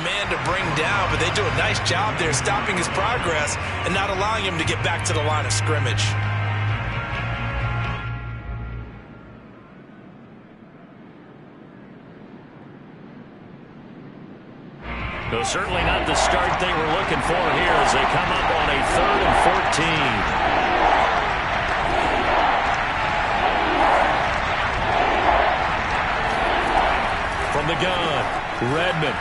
man to bring down, but they do a nice job there stopping his progress and not allowing him to get back to the line of scrimmage. So certainly not the start they were looking for here as they come up on a 3rd and 14. From the gun, Redmond.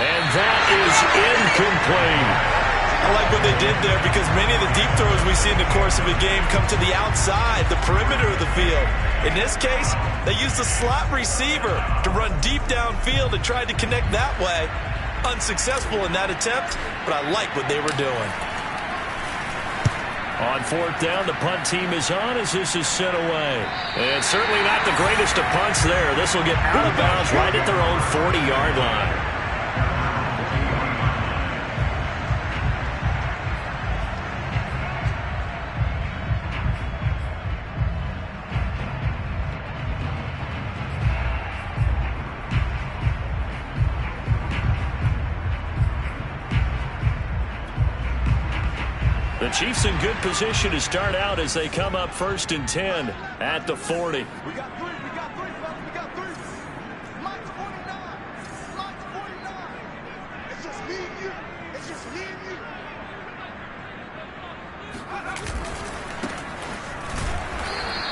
And that is incomplete. I like what they did there because many of the deep throws we see in the course of a game come to the outside, the perimeter of the field. In this case, they used a slot receiver to run deep downfield and tried to connect that way. Unsuccessful in that attempt, but I like what they were doing. On 4th down, the punt team is on as this is sent away. And certainly not the greatest of punts there. This will get out of bounds right at their own 40-yard line. The Chiefs in good position to start out as they come up 1st and 10 at the 40. We got three, we got three, fellas, we got three. Lights 49, lights 49. It's just me and you. It's just me and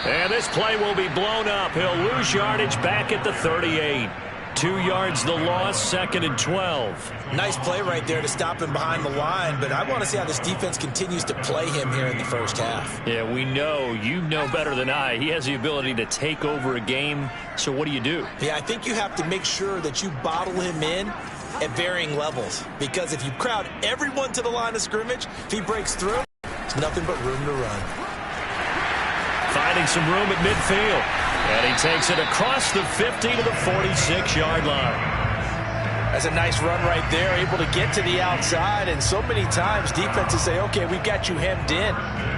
you. And this play will be blown up. He'll lose yardage back at the 38. 2 yards the loss, 2nd and 12. Nice play right there to stop him behind the line, but I want to see how this defense continues to play him here in the first half. Yeah, we know. You know better than I. He has the ability to take over a game, so what do you do? Yeah, I think you have to make sure that you bottle him in at varying levels, because if you crowd everyone to the line of scrimmage, if he breaks through, it's nothing but room to run. Finding some room at midfield. And he takes it across the 50 to the 46-yard line. That's a nice run right there, able to get to the outside. And so many times defenses say, okay, we've got you hemmed in.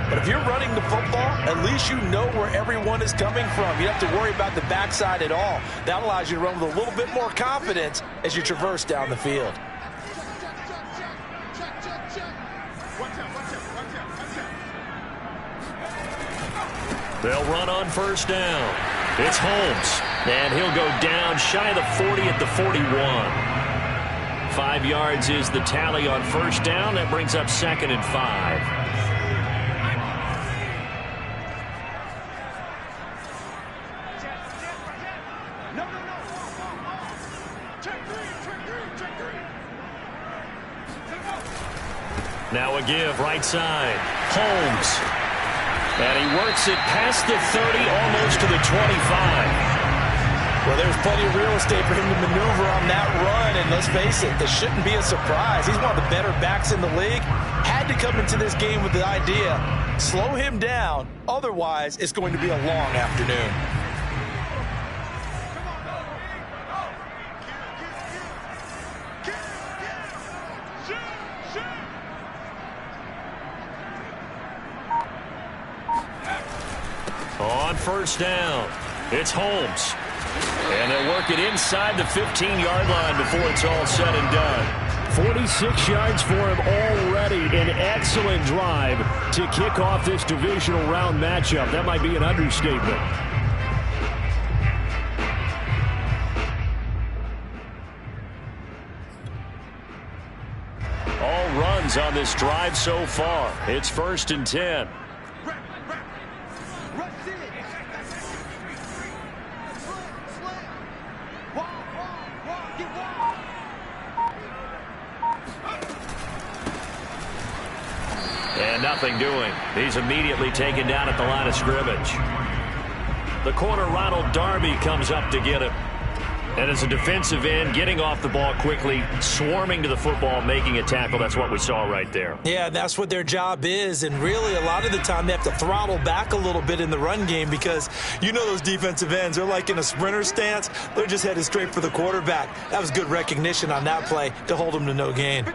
But if you're running the football, at least you know where everyone is coming from. You don't have to worry about the backside at all. That allows you to run with a little bit more confidence as you traverse down the field. They'll run on 1st down. It's Holmes, and he'll go down shy of the 40 at the 41. 5 yards is the tally on 1st down. That brings up 2nd and 5. Now a give, right side. Holmes. And he works it past the 30, almost to the 25. Well, there's plenty of real estate for him to maneuver on that run. And let's face it, this shouldn't be a surprise. He's one of the better backs in the league. Had to come into this game with the idea, slow him down. Otherwise, it's going to be a long afternoon. On 1st down, it's Holmes. And they'll work it inside the 15-yard line before it's all said and done. 46 yards for him already. An excellent drive to kick off this divisional round matchup. That might be an understatement. All runs on this drive so far. It's 1st and 10. And nothing doing. He's immediately taken down at the line of scrimmage. The corner, Ronald Darby, comes up to get him. And as a defensive end, getting off the ball quickly, swarming to the football, making a tackle. That's what we saw right there. Yeah, that's what their job is. And really, a lot of the time, they have to throttle back a little bit in the run game because you know those defensive ends, they're like in a sprinter stance. They're just headed straight for the quarterback. That was good recognition on that play to hold them to no gain.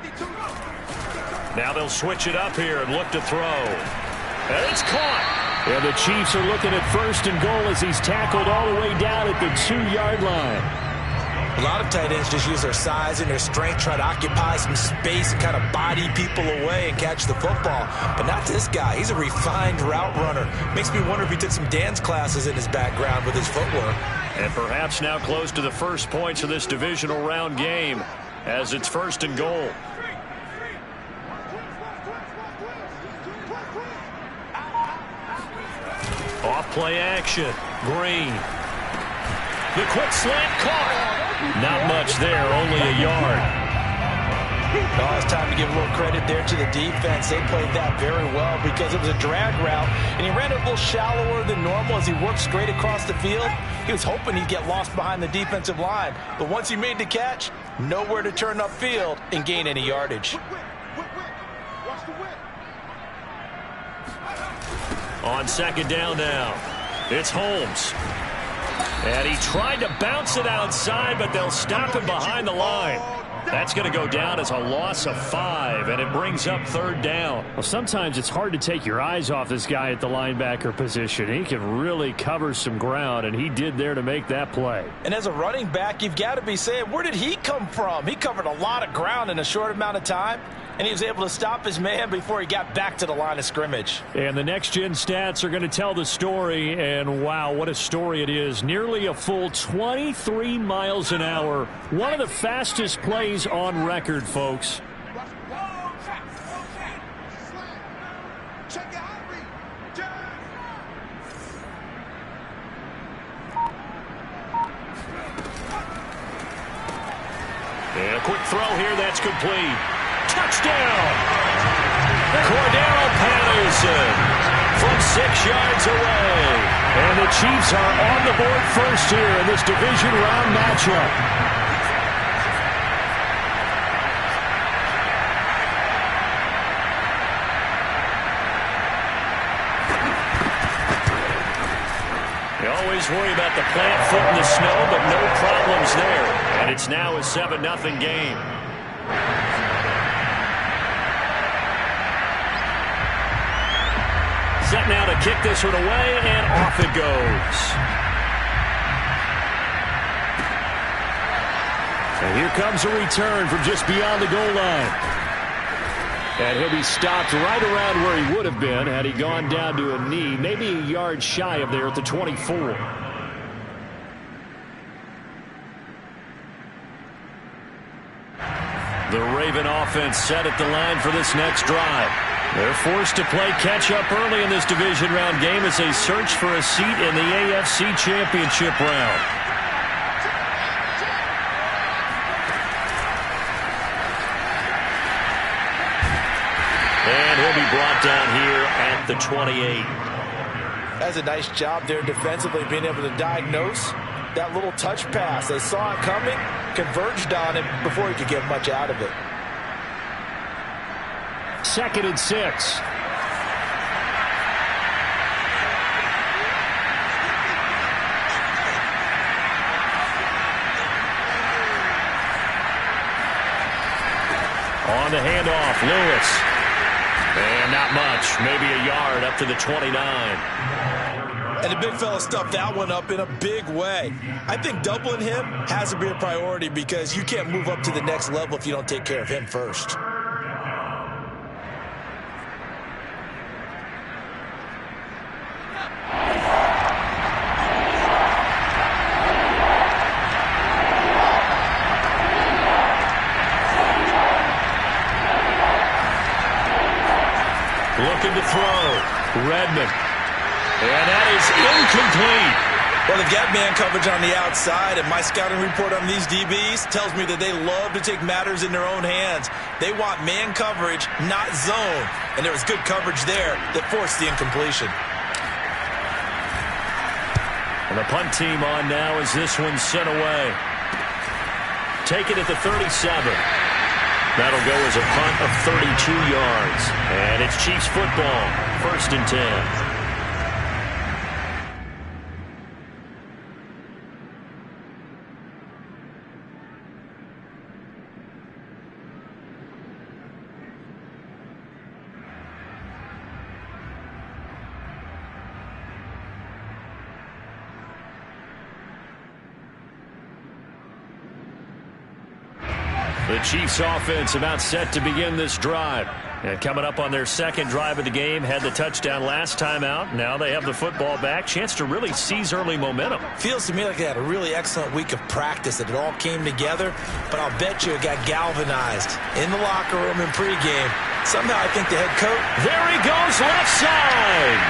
Now they'll switch it up here and look to throw. And it's caught. And the Chiefs are looking at 1st and goal as he's tackled all the way down at the 2-yard line. A lot of tight ends just use their size and their strength, try to occupy some space and kind of body people away and catch the football. But not this guy. He's a refined route runner. Makes me wonder if he took some dance classes in his background with his footwork. And perhaps now close to the first points of this divisional round game as it's 1st and goal. Off play action. Green. The quick slant caught. Not much there, only a yard. Oh, it's time to give a little credit there to the defense. They played that very well because it was a drag route, and he ran it a little shallower than normal as he worked straight across the field. He was hoping he'd get lost behind the defensive line, but once he made the catch, nowhere to turn upfield and gain any yardage. On 2nd down now, it's Holmes. And he tried to bounce it outside, but they'll stop him behind the line. That's going to go down as a loss of 5, and it brings up 3rd down. Well, sometimes it's hard to take your eyes off this guy at the linebacker position. He can really cover some ground, and he did there to make that play. And as a running back, you've got to be saying, where did he come from? He covered a lot of ground in a short amount of time, and he was able to stop his man before he got back to the line of scrimmage. And the next-gen stats are going to tell the story, and wow, what a story it is. Nearly a full 23 miles an hour. One of the fastest plays on record, folks. And a quick throw here, that's complete. Touchdown! Cordero Patterson from 6 yards away. And the Chiefs are on the board first here in this division round matchup. You always worry about the plant foot in the snow, but no problems there. And it's now a 7-0 game. Set now to kick this one away, and off it goes. And here comes a return from just beyond the goal line. And he'll be stopped right around where he would have been had he gone down to a knee, maybe a yard shy of there at the 24. The Raven offense set at the line for this next drive. They're forced to play catch-up early in this division round game as they search for a seat in the AFC Championship round. And he'll be brought down here at the 28. That's a nice job there defensively, being able to diagnose that little touch pass. They saw it coming, converged on it before he could get much out of it. 2nd and 6. On the handoff, Lewis. And not much, maybe a yard up to the 29. And the big fella stuffed that one up in a big way. I think doubling him has to be a priority because you can't move up to the next level if you don't take care of him first. Looking to throw. Redmond. And that is incomplete. Well, they've got man coverage on the outside, and my scouting report on these DBs tells me that they love to take matters in their own hands. They want man coverage, not zone. And there was good coverage there that forced the incompletion. And the punt team on now as this one's sent away. Take it at the 37. That'll go as a punt of 32 yards. And it's Chiefs football, 1st and 10. The Chiefs offense about set to begin this drive. And coming up on their second drive of the game, had the touchdown last time out. Now they have the football back. Chance to really seize early momentum. Feels to me like they had a really excellent week of practice, that it all came together. But I'll bet you it got galvanized in the locker room in pregame. Somehow I think the head coach. There he goes, left side.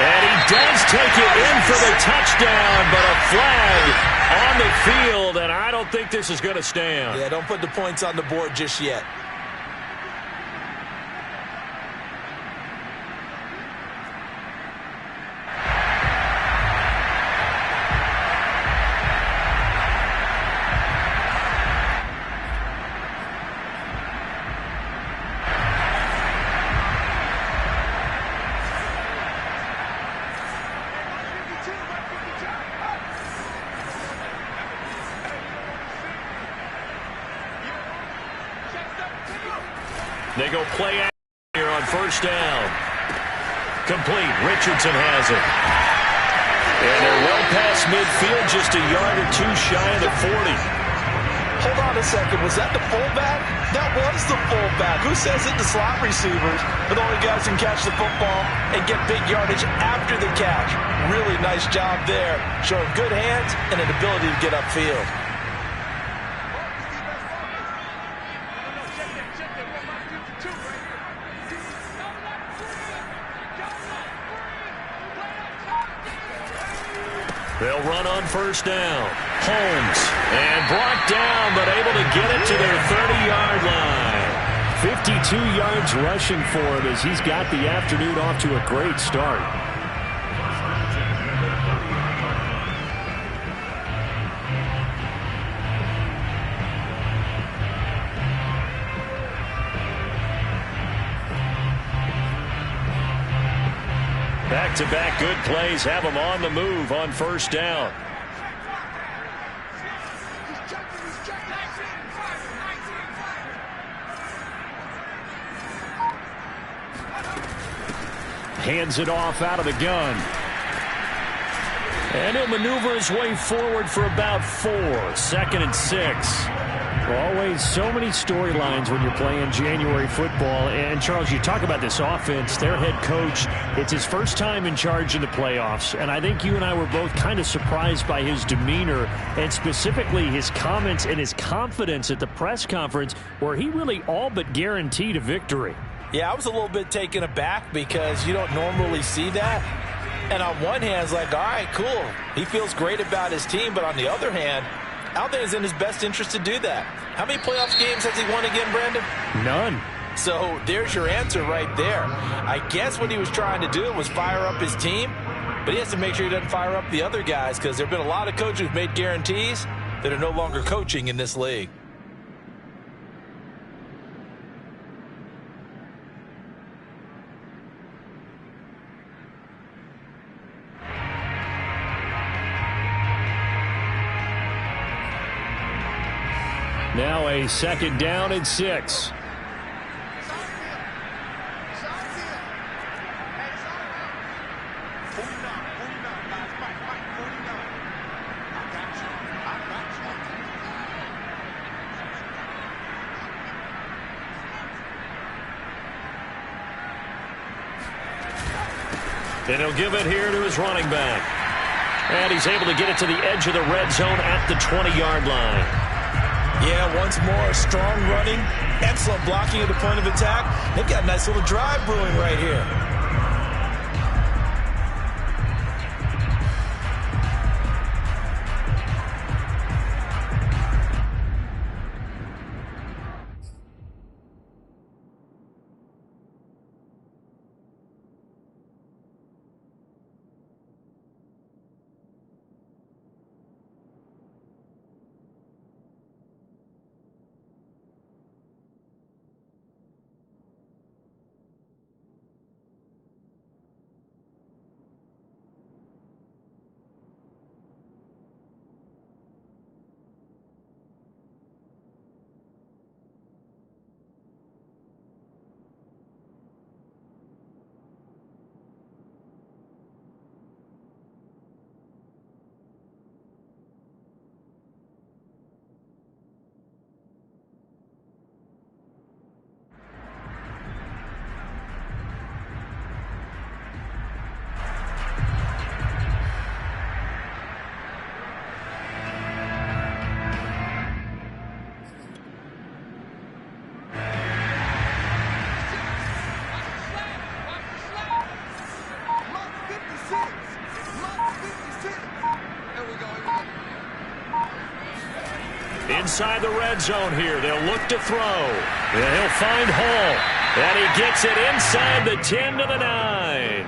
And he does take it in for the touchdown, but a flag on the field, and I don't think this is going to stand. Yeah, don't put the points on the board just yet. They go play action here on first down. Complete. Richardson has it. And they're well past midfield, just a yard or two shy of the 40. Hold on a second. Was that the fullback? That was the fullback. Who says it? The slot receivers are the only guys who can catch the football and get big yardage after the catch. Really nice job there. Showing good hands and an ability to get upfield. They'll run on first down. Holmes. And brought down, but able to get it to their 30-yard line. 52 yards rushing for him as he's got the afternoon off to a great start. Back-to-back good plays have him on the move on first down. Hands it off out of the gun. And he'll maneuver his way forward for about 4. 2nd and 6. Always so many storylines when you're playing January football. And, Charles, you talk about this offense, their head coach, it's his first time in charge in the playoffs. And I think you and I were both kind of surprised by his demeanor and specifically his comments and his confidence at the press conference where he really all but guaranteed a victory. Yeah, I was a little bit taken aback because you don't normally see that. And on one hand, it's like, all right, cool. He feels great about his team. But on the other hand, I don't think it's in his best interest to do that. How many playoff games has he won again, Brandon? None. So there's your answer right there. I guess what he was trying to do was fire up his team, but he has to make sure he doesn't fire up the other guys because there have been a lot of coaches who've made guarantees that are no longer coaching in this league. Now a 2nd down and 6. And he'll give it here to his running back. And he's able to get it to the edge of the red zone at the 20-yard line. Yeah, once more, strong running, excellent blocking at the point of attack. They've got a nice little drive brewing right here. Inside the red zone here. They'll look to throw. And he'll find Hall. And he gets it inside the 10 to the 9.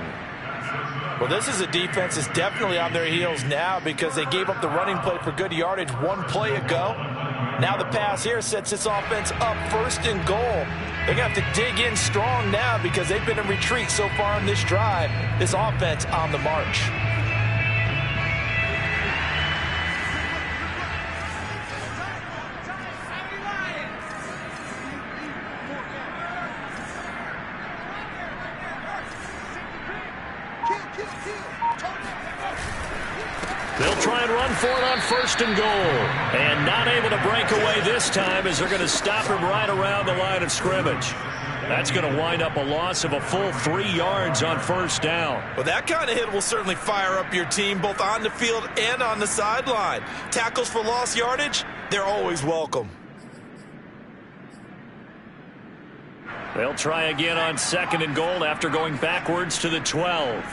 Well, this is a defense that's definitely on their heels now because they gave up the running play for good yardage one play ago. Now the pass here sets this offense up 1st and goal. They're going to have to dig in strong now because they've been in retreat so far in this drive. This offense on the march. They'll try and run for it on 1st and goal. And not able to break away this time as they're going to stop him right around the line of scrimmage. That's going to wind up a loss of a full 3 yards on 1st down. Well, that kind of hit will certainly fire up your team both on the field and on the sideline. Tackles for lost yardage, they're always welcome. They'll try again on 2nd and goal after going backwards to the 12.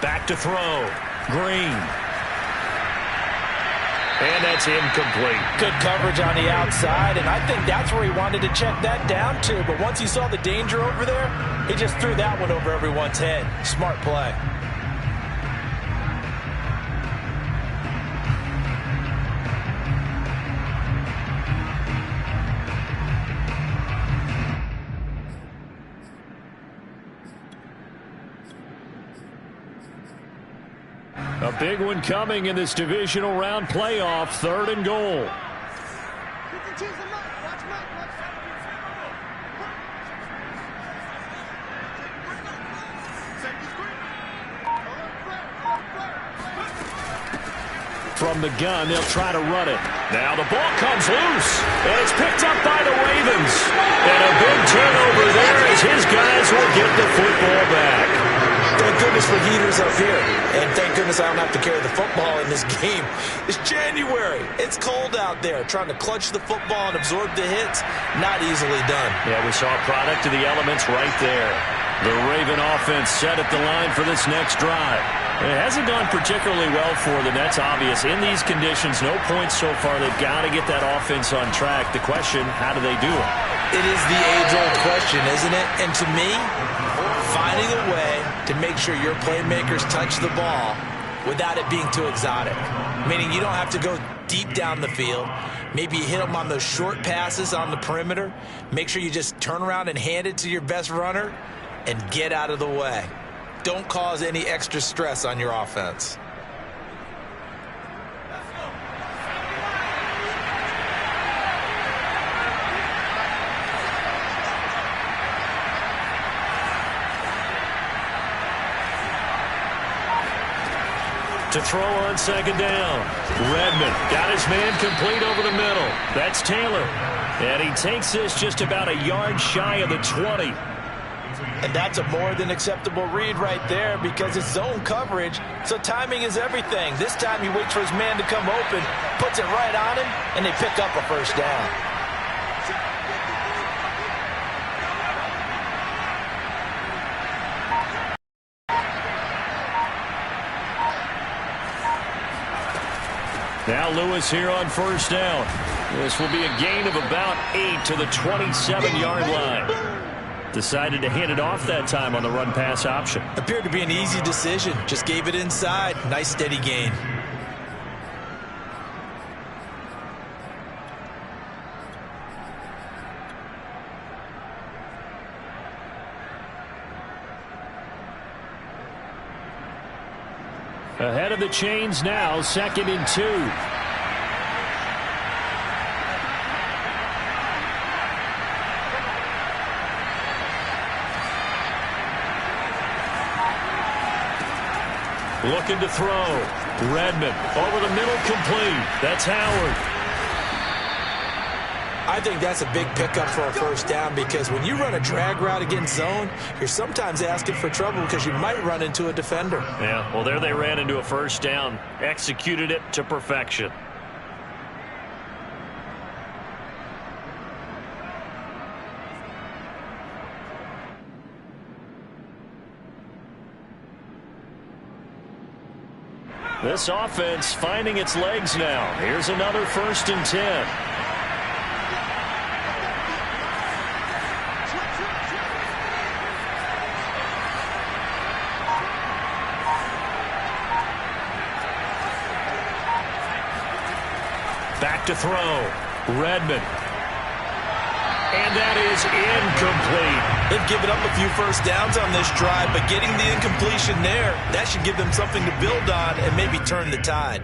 Back to throw. Green. And that's incomplete. Good coverage on the outside, and I think that's where he wanted to check that down to. But once he saw the danger over there, he just threw that one over everyone's head. Smart play. A big one coming in this divisional round playoff. 3rd and goal. From the gun, they'll try to run it. Now the ball comes loose, and it's picked up by the Ravens. And a big turnover there as his guys will get the football back. Thank goodness for heaters up here. And thank goodness I don't have to carry the football in this game. It's January. It's cold out there. Trying to clutch the football and absorb the hits, not easily done. Yeah, we saw a product of the elements right there. The Raven offense set at the line for this next drive. It hasn't gone particularly well for them. That's obvious. In these conditions, no points so far. They've got to get that offense on track. The question, how do they do it? It is the age-old question, isn't it? And to me, finding a way to make sure your playmakers touch the ball without it being too exotic. Meaning you don't have to go deep down the field. Maybe you hit them on those short passes on the perimeter. Make sure you just turn around and hand it to your best runner and get out of the way. Don't cause any extra stress on your offense. To throw on 2nd down. Redmond got his man complete over the middle. That's Taylor. And he takes this just about a yard shy of the 20. And that's a more than acceptable read right there because it's zone coverage, so timing is everything. This time he waits for his man to come open, puts it right on him, and they pick up a 1st down. Now Lewis here on 1st down. This will be a gain of about 8 to the 27-yard line. Decided to hand it off that time on the run-pass option. Appeared to be an easy decision. Just gave it inside. Nice steady gain. Ahead of the chains now, 2nd and 2. Looking to throw. Redmond over the middle, complete. That's Howard. I think that's a big pickup for a 1st down because when you run a drag route against zone, you're sometimes asking for trouble because you might run into a defender. Yeah, well, there they ran into a 1st down. Executed it to perfection. This offense finding its legs now. Here's another 1st and 10. Back to throw. Redmond. And that is incomplete. They've given up a few first downs on this drive, but getting the incompletion there, that should give them something to build on and maybe turn the tide.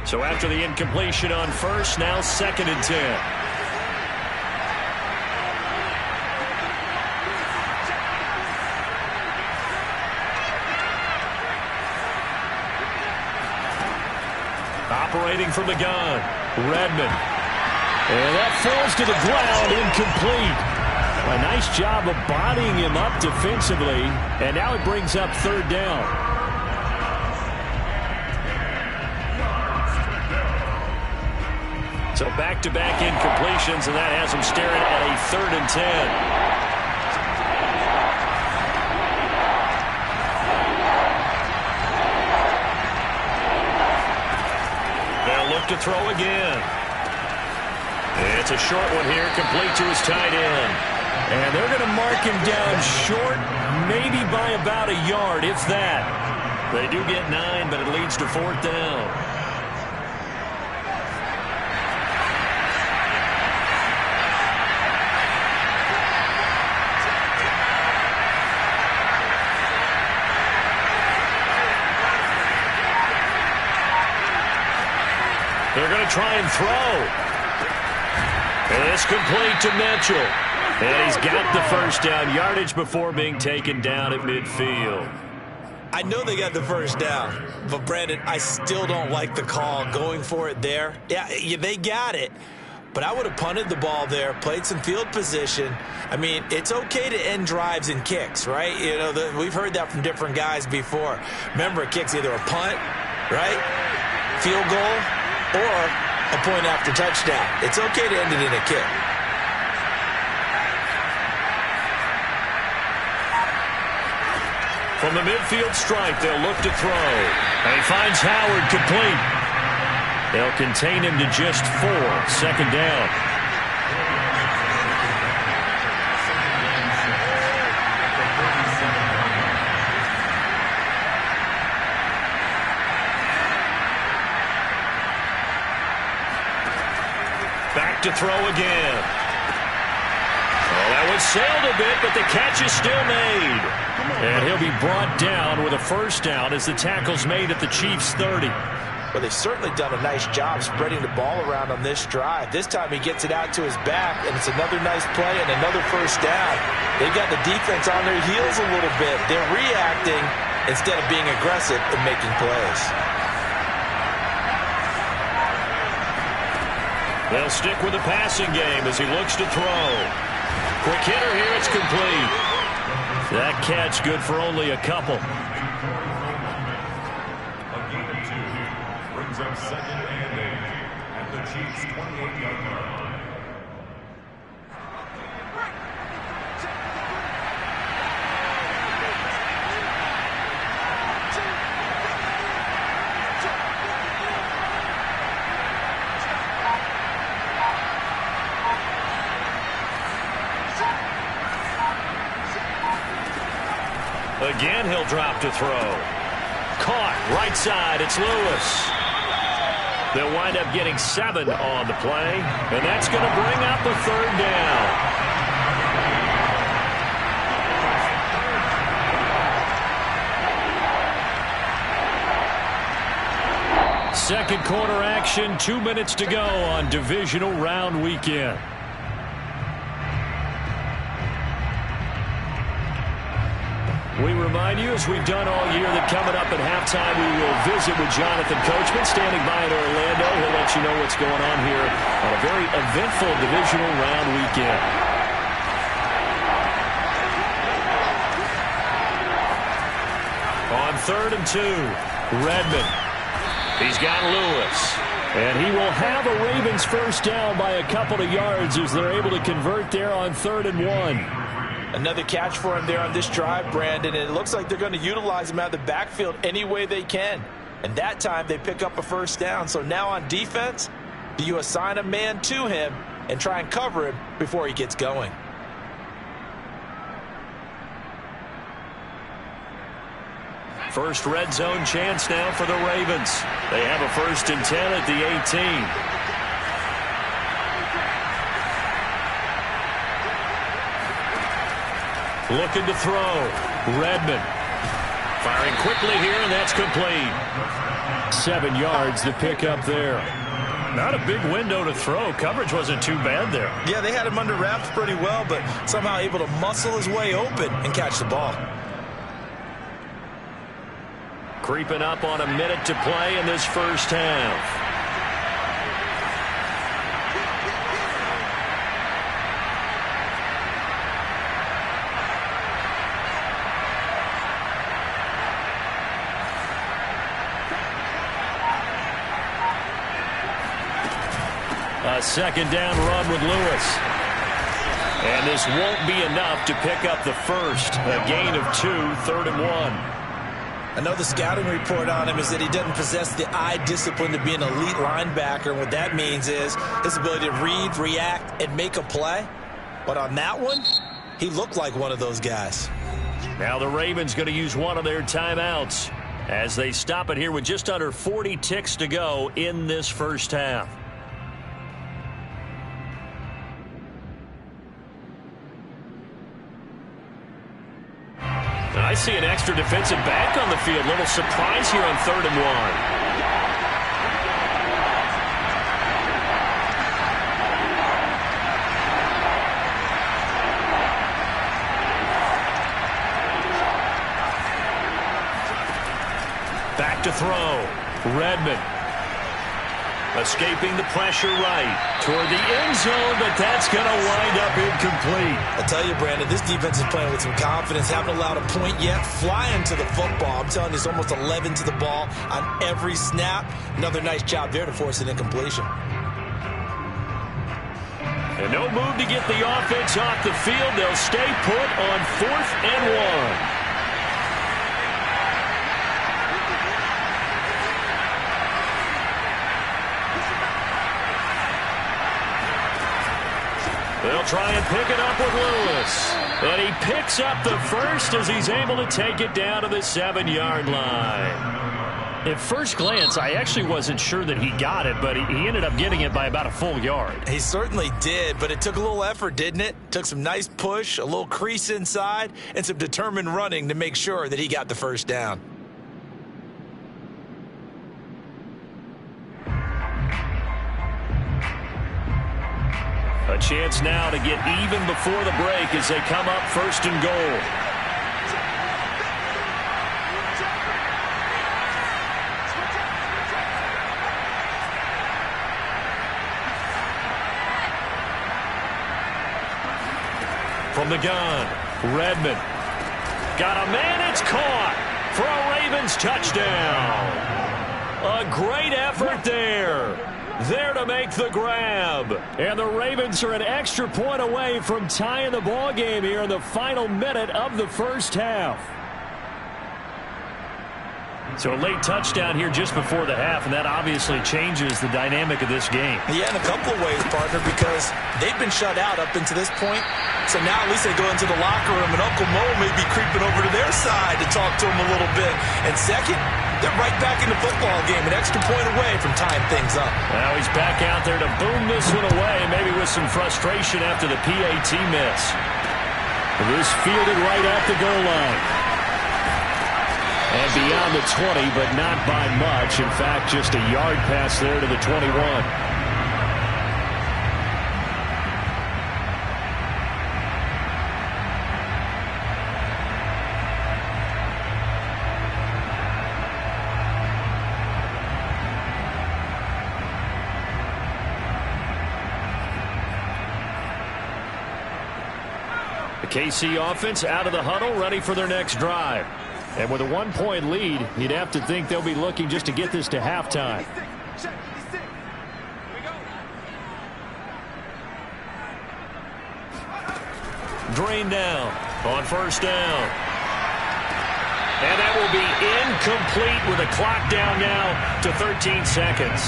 So after the incompletion on 1st, now 2nd and 10. Operating from the gun, Redmond. And that falls to the ground, incomplete. A nice job of bodying him up defensively, and now it brings up 3rd down. So back-to-back incompletions, and that has him staring at a 3rd and 10. To throw again. It's a short one here, complete to his tight end. And they're going to mark him down short, maybe by about a yard, if that. They do get 9, but it leads to 4th down. They're going to try and throw. And it's complete to Mitchell. And he's got the 1st down, yardage before being taken down at midfield. I know they got the 1st down, but Brandon, I still don't like the call going for it there. Yeah, they got it, but I would have punted the ball there, played some field position. I mean, it's okay to end drives and kicks, right? You know, we've heard that from different guys before. Remember, a kick's either a punt, right, field goal, or a point after touchdown. It's okay to end it in a kick. From the midfield stripe, they'll look to throw. And he finds Howard complete. They'll contain him to just 4. 2nd down. Back to throw again. Oh, that one sailed a bit, but the catch is still made. And he'll be brought down with a 1st down as the tackle's made at the Chiefs' 30. Well, they've certainly done a nice job spreading the ball around on this drive. This time he gets it out to his back, and it's another nice play and another 1st down. They've got the defense on their heels a little bit. They're reacting instead of being aggressive and making plays. They'll stick with the passing game as he looks to throw. Quick hitter here, it's complete. That catch good for only a couple. A gain of 2 brings up 2nd and 8 at the Chiefs' 28-yard line. Again, he'll drop to throw. Caught right side. It's Lewis. They'll wind up getting 7 on the play, and that's going to bring up a 3rd down. Second quarter action, 2 minutes to go on divisional round weekend. We remind you, as we've done all year, that coming up at halftime, we will visit with Jonathan Coachman, standing by in Orlando. He'll let you know what's going on here on a very eventful divisional round weekend. On 3rd and 2, Redmond. He's got Lewis. And he will have a Ravens first down by a couple of yards as they're able to convert there on 3rd and 1. Another catch for him there on this drive, Brandon. And it looks like they're going to utilize him out of the backfield any way they can. And that time they pick up a first down. So now on defense, do you assign a man to him and try and cover him before he gets going? First red zone chance now for the Ravens. They have a 1st and 10 at the 18. Looking to throw. Redmond. Firing quickly here, and that's complete. 7 yards to pick up there. Not a big window to throw. Coverage wasn't too bad there. Yeah, they had him under wraps pretty well, but somehow able to muscle his way open and catch the ball. Creeping up on a minute to play in this first half. A 2nd down run with Lewis. And this won't be enough to pick up the first. A gain of 2, 3rd and 1. I know the scouting report on him is that he doesn't possess the eye discipline to be an elite linebacker. And what that means is his ability to read, react, and make a play. But on that one, he looked like one of those guys. Now the Ravens going to use one of their timeouts as they stop it here with just under 40 ticks to go in this first half. I see an extra defensive back on the field. Little surprise here on 3rd and 1. Back to throw. Redmond. Escaping the pressure right toward the end zone, but that's going to wind up incomplete. I tell you, Brandon, this defense is playing with some confidence. Haven't allowed a point yet. Flying to the football. I'm telling you, it's almost 11 to the ball on every snap. Another nice job there to force an incompletion. And no move to get the offense off the field. They'll stay put on 4th and 1. They'll try and pick it up with Lewis. And he picks up the first as he's able to take it down to the 7-yard line. At first glance, I actually wasn't sure that he got it, but he ended up getting it by about a full yard. He certainly did, but it took a little effort, didn't it? Took some nice push, a little crease inside, and some determined running to make sure that he got the first down. A chance now to get even before the break as they come up 1st and goal. From the gun, Redmond. Got a man, it's caught for a Ravens touchdown. A great effort there. There to make the grab. And the Ravens are an extra point away from tying the ball game here in the final minute of the first half. So a late touchdown here just before the half, and that obviously changes the dynamic of this game. Yeah, in a couple of ways, partner, because they've been shut out up until this point. So now at least they go into the locker room, and Uncle Mo may be creeping over to their side to talk to him a little bit. And second, they're right back in the football game, an extra point away from tying things up. Now he's back out there to boom this one away, maybe with some frustration after the PAT miss. This fielded right at the goal line. And beyond the 20, but not by much. In fact, just a yard pass there to the 21. The KC offense out of the huddle, ready for their next drive. And with a 1-point lead, you'd have to think they'll be looking just to get this to halftime. Drained down on first down. And that will be incomplete with a clock down now to 13 seconds.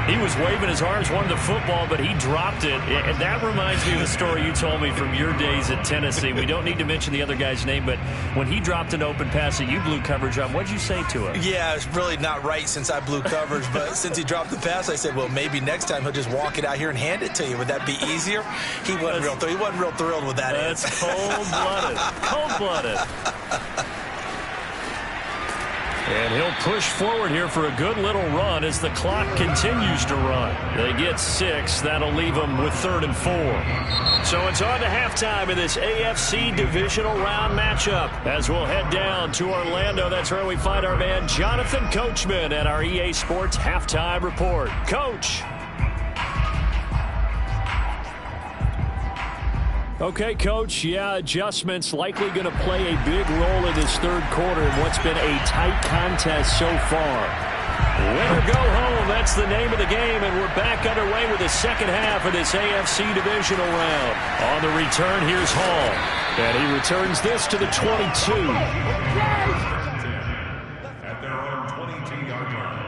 He was waving his arms, wanted the football, but he dropped it. And that reminds me of the story you told me from your days at Tennessee. We don't need to mention the other guy's name, but when he dropped an open pass that you blew coverage on, what did you say to him? Yeah, it's really not right since I blew coverage, but since he dropped the pass, I said, well, maybe next time he'll just walk it out here and hand it to you. Would that be easier? He wasn't real thrilled with that. That's cold-blooded. Cold-blooded. And he'll push forward here for a good little run as the clock continues to run. They get 6. That'll leave them with 3rd and 4. So it's on to halftime in this AFC divisional round matchup as we'll head down to Orlando. That's where we find our man Jonathan Coachman at our EA Sports Halftime Report. Coach. Okay, Coach, yeah, adjustments likely going to play a big role in this third quarter in what's been a tight contest so far. Win or go home, that's the name of the game, and we're back underway with the second half of this AFC divisional round. On the return, here's Hall. And he returns this to the 22. At their own 22-yard line.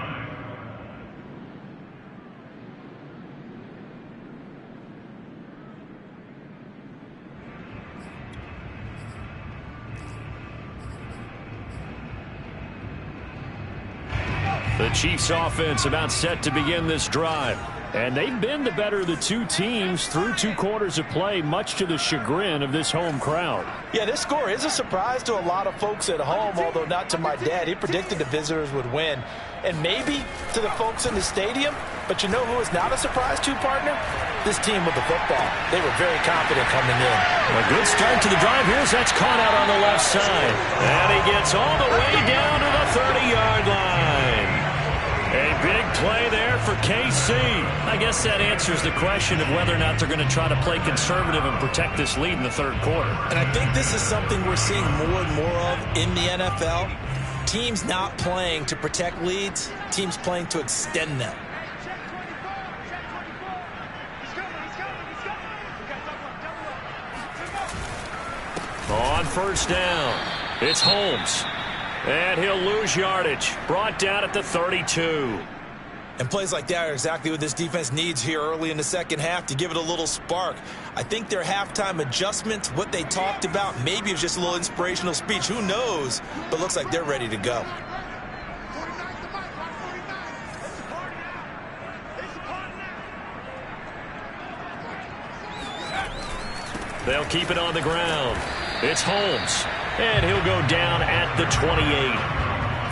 The Chiefs offense about set to begin this drive. And they've been the better of the two teams through 2 quarters of play, much to the chagrin of this home crowd. Yeah, this score is a surprise to a lot of folks at home, although not to my dad. He predicted the visitors would win. And maybe to the folks in the stadium. But you know who is not a surprise to, partner? This team with the football. They were very confident coming in. A good start to the drive. Here's that's caught out on the left side. And he gets all the way down to the 30-yard line. A big play there for KC. I guess that answers the question of whether or not they're going to try to play conservative and protect this lead in the third quarter. And I think this is something we're seeing more and more of in the NFL. Teams not playing to protect leads, teams playing to extend them. On first down, it's Holmes. And he'll lose yardage. Brought down at the 32. And plays like that are exactly what this defense needs here early in the second half to give it a little spark. I think their halftime adjustment, what they talked about, maybe it's just a little inspirational speech. Who knows? But looks like they're ready to go. They'll keep it on the ground. It's Holmes. And he'll go down at the 28.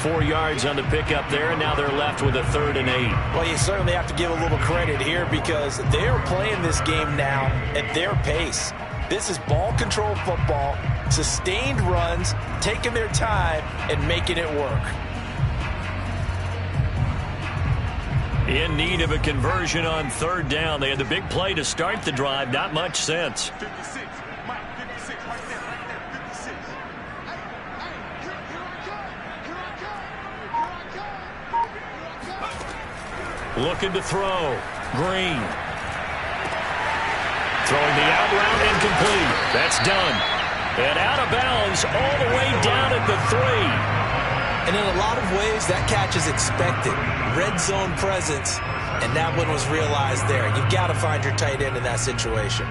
4 yards on the pickup there, and now they're left with a 3rd and 8. Well, you certainly have to give a little credit here because they're playing this game now at their pace. This is ball control football, sustained runs, taking their time, and making it work. In need of a conversion on 3rd down. They had the big play to start the drive. Not much sense. 56. Mike, 56 right there, 56. Looking to throw. Green. Throwing the out route incomplete. That's done. And out of bounds all the way down at the 3. And in a lot of ways, that catch is expected. Red zone presence, and that one was realized there. You've got to find your tight end in that situation.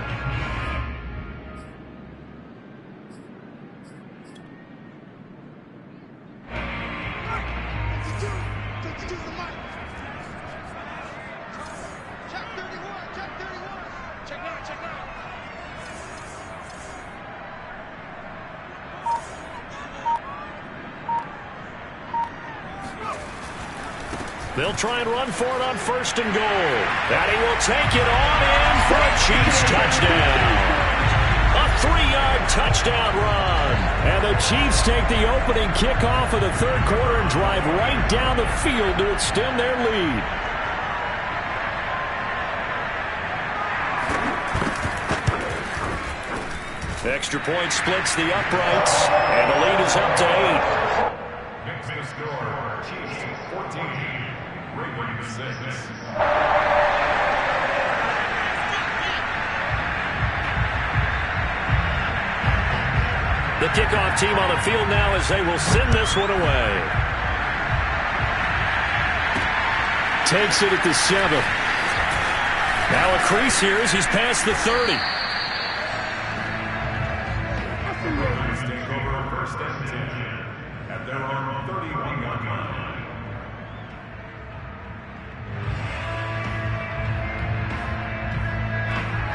They'll try and run for it on 1st and goal. And he will take it on in for a Chiefs touchdown. A 3-yard touchdown run. And the Chiefs take the opening kickoff of the third quarter and drive right down the field to extend their lead. Extra point splits the uprights, and the lead is up to 8. 14. Ravens 6. The kickoff team on the field now as they will send this one away. Takes it at the 7. Now a crease here as he's past the 30. Ravens take over first and 10 at their own 31-yard line.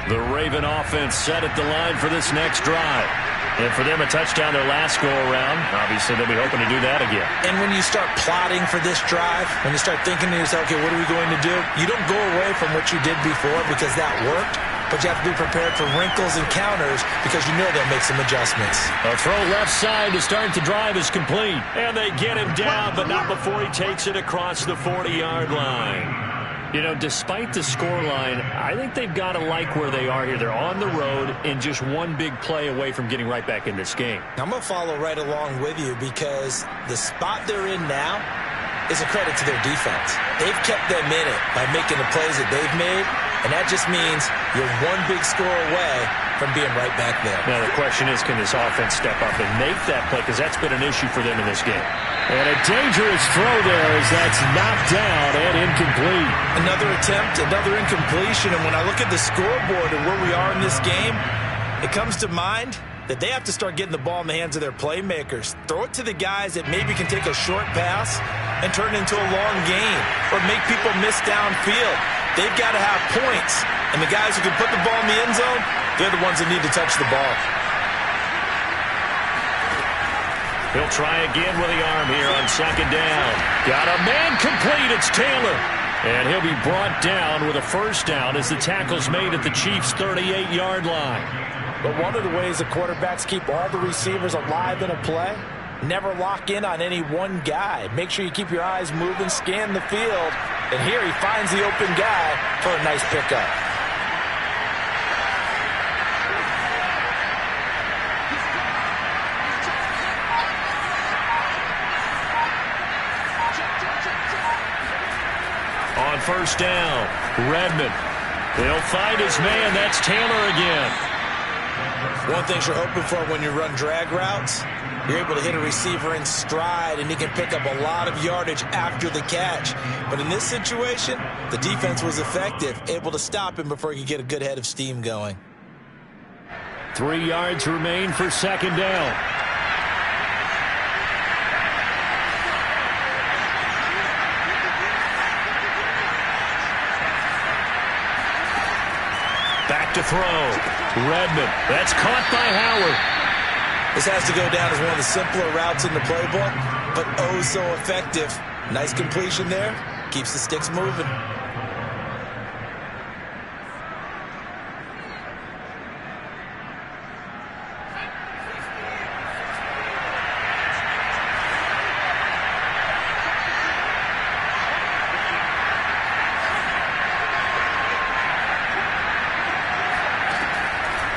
The Raven offense set at the line for this next drive. And for them, a touchdown their last go-around. Obviously, they'll be hoping to do that again. And when you start plotting for this drive, when you start thinking to yourself, okay, what are we going to do? You don't go away from what you did before because that worked, but you have to be prepared for wrinkles and counters because you know they'll make some adjustments. A throw left side to start the drive is complete. And they get him down, but not before he takes it across the 40-yard line. You know, despite the scoreline, I think they've got to like where they are here. They're on the road and just one big play away from getting right back in this game. I'm going to follow right along with you because the spot they're in now is a credit to their defense. They've kept them in it by making the plays that they've made, and that just means you're one big score away from being right back there. Now, the question is, can this offense step up and make that play? Because that's been an issue for them in this game. And a dangerous throw there as that's knocked down and incomplete. Another attempt, another incompletion, and when I look at the scoreboard and where we are in this game, it comes to mind that they have to start getting the ball in the hands of their playmakers. Throw it to the guys that maybe can take a short pass and turn it into a long gain or make people miss downfield. They've got to have points, and the guys who can put the ball in the end zone, they're the ones that need to touch the ball. He'll try again with the arm here on second down. Got a man complete. It's Taylor. And he'll be brought down with a first down as the tackle's made at the Chiefs' 38-yard line. But one of the ways the quarterbacks keep all the receivers alive in a play, never lock in on any one guy. Make sure you keep your eyes moving, scan the field. And here he finds the open guy for a nice pickup. On first down, Redmond. He'll find his man. That's Taylor again. One thing you're hoping for when you run drag routes, you're able to hit a receiver in stride, and he can pick up a lot of yardage after the catch. But in this situation, the defense was effective, able to stop him before he could get a good head of steam going. 3 yards remain for second down. Back to throw. Redmond. That's caught by Howard. This has to go down as one of the simpler routes in the playbook, but oh so effective. Nice completion there. Keeps the sticks moving.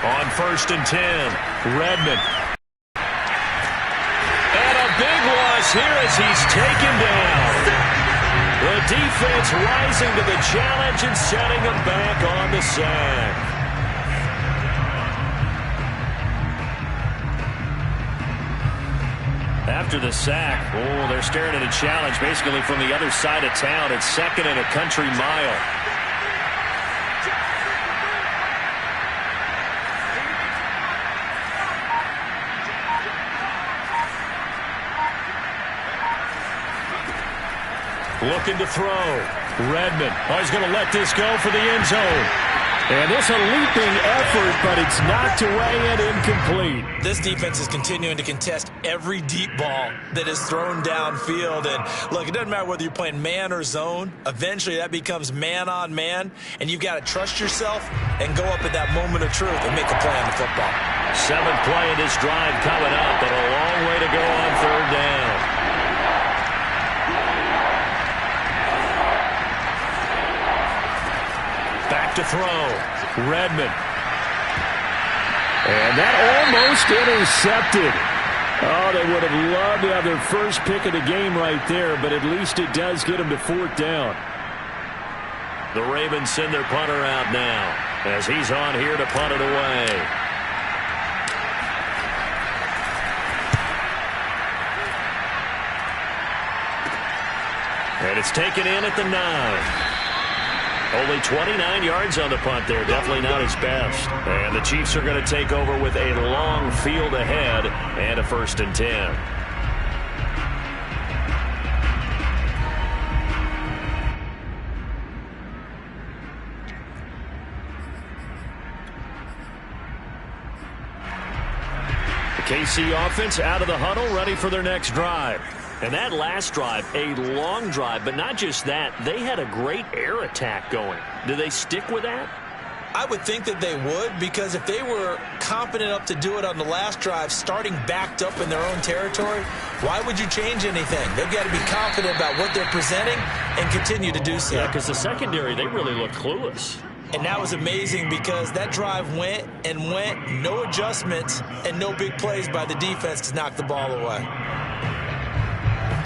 On first and 10, Redmond. And a big loss here as he's taken down. The defense rising to the challenge and setting him back on the sack. After the sack, they're staring at a challenge basically from the other side of town. It's second and a country mile. Looking to throw. Redmond. Oh, he's going to let this go for the end zone. And it's a leaping effort, but it's knocked away and incomplete. This defense is continuing to contest every deep ball that is thrown downfield. And look, it doesn't matter whether you're playing man or zone. Eventually, that becomes man on man. And you've got to trust yourself and go up at that moment of truth and make a play on the football. 7th play in this drive coming up, but a long way to go on third down. Back to throw. Redmond. And that almost intercepted. Oh, they would have loved to have their first pick of the game right there, but at least it does get them to 4th down. The Ravens send their punter out now as he's on here to punt it away. And it's taken in at the 9. Only 29 yards on the punt there. Definitely not his best. And the Chiefs are going to take over with a long field ahead and a 1st and 10. The KC offense out of the huddle, ready for their next drive. And that last drive, a long drive, but not just that. They had a great air attack going. Do they stick with that? I would think that they would, because if they were confident enough to do it on the last drive, starting backed up in their own territory, why would you change anything? They've got to be confident about what they're presenting and continue to do so. Yeah, because the secondary, they really look clueless. And that was amazing because that drive went and went, no adjustments and no big plays by the defense to knock the ball away.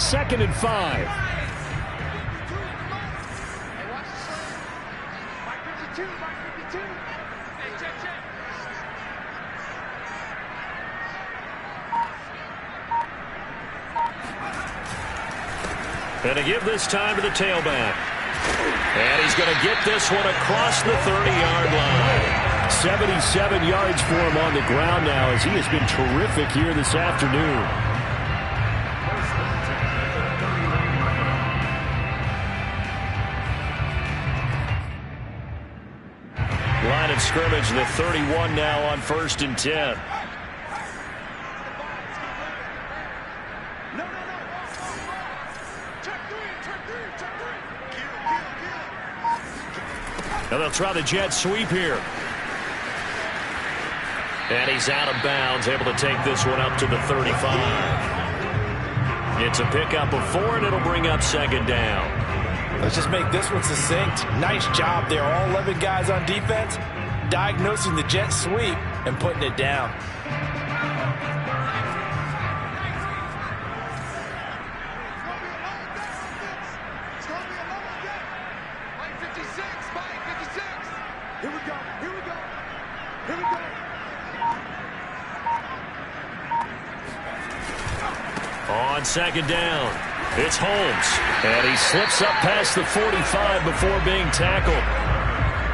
2nd and 5. And to give this time to the tailback. And he's going to get this one across the 30-yard line. 77 yards for him on the ground now as he has been terrific here this afternoon. Line of scrimmage, the 31 now on 1st and 10. Now they'll try the jet sweep here. And he's out of bounds, able to take this one up to the 35. It's a pickup of 4, and it'll bring up 2nd down. Let's just make this one succinct. Nice job there. All 11 guys on defense diagnosing the jet sweep and putting it down. Here we go. Here we go. Here we go. On 2nd down, it's Holmes. And he slips up past the 45 before being tackled.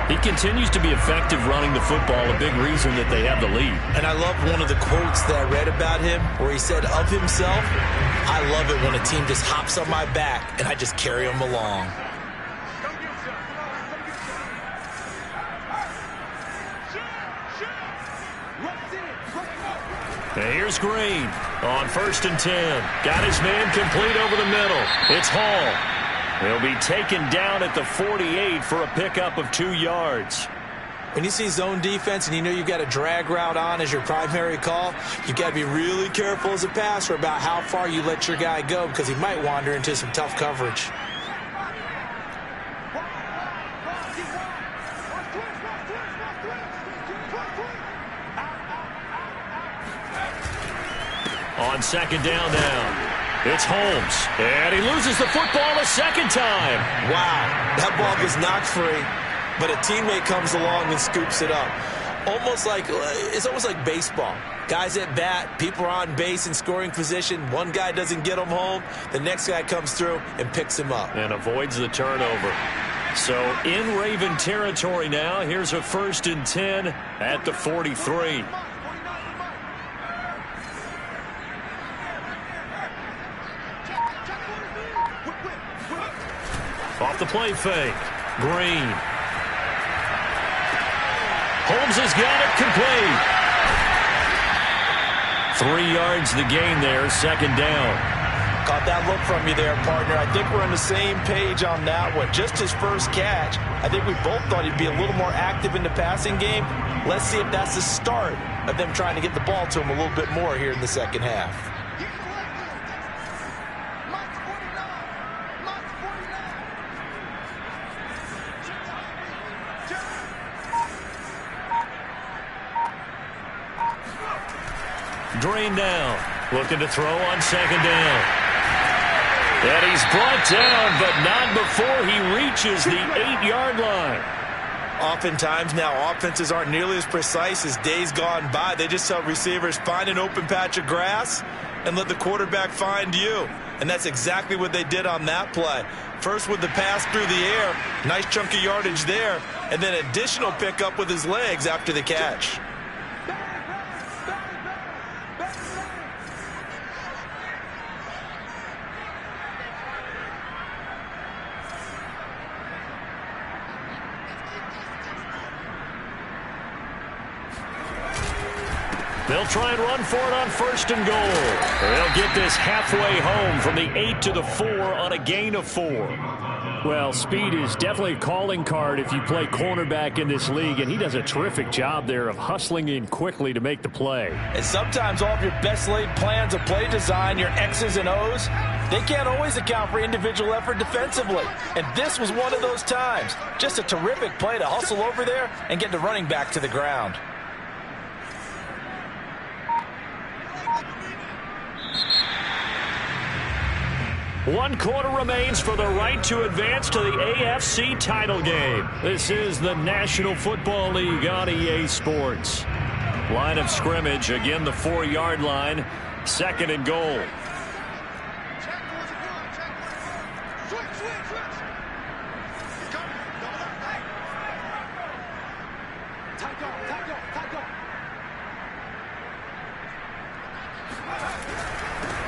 He continues to be effective running the football, a big reason that they have the lead. And I love one of the quotes that I read about him where he said of himself, I love it when a team just hops on my back and I just carry them along. And here's Green on 1st and 10. Got his man complete over the middle. It's Hall. He'll be taken down at the 48 for a pickup of 2 yards. When you see zone defense and you know you've got a drag route on as your primary call, you've got to be really careful as a passer about how far you let your guy go because he might wander into some tough coverage. On 2nd down now. It's Holmes. And he loses the football a 2nd time. Wow, that ball gets knocked free, but a teammate comes along and scoops it up. It's almost like baseball. Guys at bat, people are on base in scoring position. One guy doesn't get him home. The next guy comes through and picks him up. And avoids the turnover. So in Raven territory now, here's a 1st and 10 at the 43. Off the play fake. Green. Holmes has got it complete. 3 yards the gain there, 2nd down. Caught that look from you there, partner. I think we're on the same page on that one. Just his first catch. I think we both thought he'd be a little more active in the passing game. Let's see if that's the start of them trying to get the ball to him a little bit more here in the second half. Drain down. Looking to throw on second down. And he's brought down, but not before he reaches the 8-yard line. Oftentimes now, offenses aren't nearly as precise as days gone by. They just tell receivers, find an open patch of grass and let the quarterback find you. And that's exactly what they did on that play. First with the pass through the air, nice chunk of yardage there, and then additional pickup with his legs after the catch. They'll try and run for it on first and goal. They'll get this halfway home from the 8 to the 4 on a gain of 4. Well, speed is definitely a calling card if you play cornerback in this league, and he does a terrific job there of hustling in quickly to make the play. And sometimes all of your best laid plans of play design, your X's and O's, they can't always account for individual effort defensively. And this was one of those times. Just a terrific play to hustle over there and get the running back to the ground. One quarter remains for the right to advance to the AFC title game. This is the National Football League on EA Sports. Line of scrimmage, again the 4-yard line, second and goal.